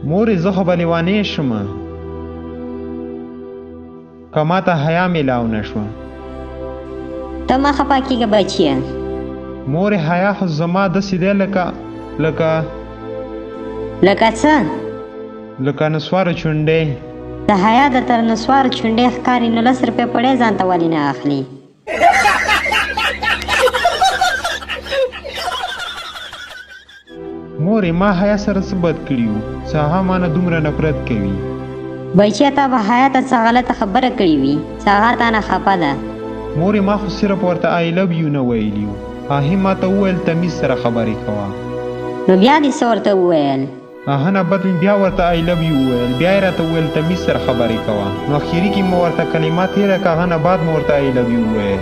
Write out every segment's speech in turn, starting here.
مورې زه خو به لیوانې شمه که ماته حیا میلاو نه شوه. ته مه خفه کېږه بچیه. مورې حیا خو زما داسې دی لکه څه؟ لکه نسواره چونډۍ. د حیا د تر نسوارو چونډۍ ښکاري نو 10 روپۍ پړی ځان ته ولې نه اخلي؟ مورې ما حیا سره څه بد کړي وو چې هغه مانه دومره نفرت کوي؟ بچیه تا به حیا ته څه غلطه خبره کړې وي چې هغه تا نه خفه ده. مورې ما خو صرف ورته آی لو یو نه ویلي وو. هغې ما ته وویل تمیز سره خبرې کوه. نو بیا دې څه ورته وویل؟ هغه نه بد مې بیا ورته آی لو یو وویل. بیا یې راته وویل تمیز سره خبرې کوه. نو اخري کې مو ورته کلمات تېره کړه. هغه نه بعد مو ورته آی لو یو وویل.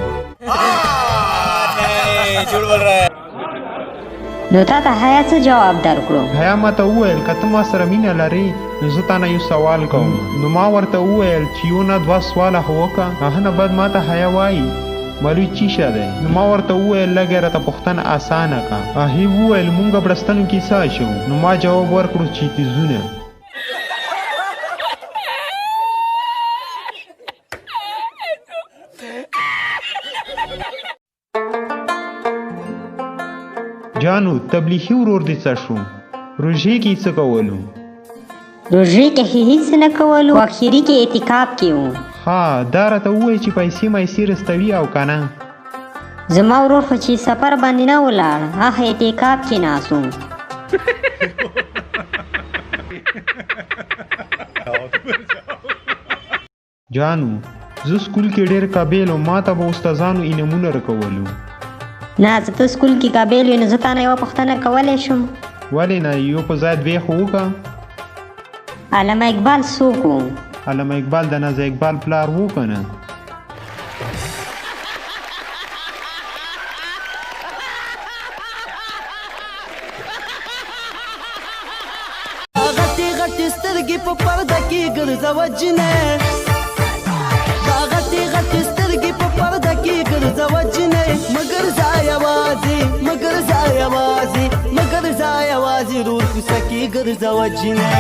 نو تا ته حیا څه جواب درکړو؟ حیا ما ته وویل که ته ما سره مینه لرې نو زه تا نه یو سوال کوم. نو ما ورته وویل چې یو نه 2 سواله خو وکړه. هغه نه بعد ما ته حیا وایي مالوی چی شده؟ نو ما ورته وویل لږه راته پوښتنه اسانه کړه. هغې وویل مونږ بړستنو کې څه اچوو؟ نو ما جواب ورکړو چې تیزونه. جانو تبلیغي ورور دې څه شو؟ روژې کې څه کولو؟ روژې کې هیڅ نه کولو، اخري کې اعتکاف کې وو. ها دا راته ووایي چې پیسې مایسې رستوي او که نه؟ زما ورور خو چې سفر باندې نه ولاړ هغه اعتکاف کې ناست و. جانو زه سکول کې ډېر قابل وم. ما ته به استادانو انعامونه راکولو. نه زه ته سکول کې قابل وې نو زه تا نه یوه پوښتنه کولی شم؟ ولې نه؟ یو په ځای 2 خو وکړه. علامه اقبال څوک و؟ علامه اقبال د نازیه اقبال پلار و که نه؟ غټي غټي سترګې په پرده کې ګرځوه جنې، دا غټي غټي سترګې په پرده کې ګرځوه جنې، مګر زه یوازې رور کوڅه کې ګرځوه جنې.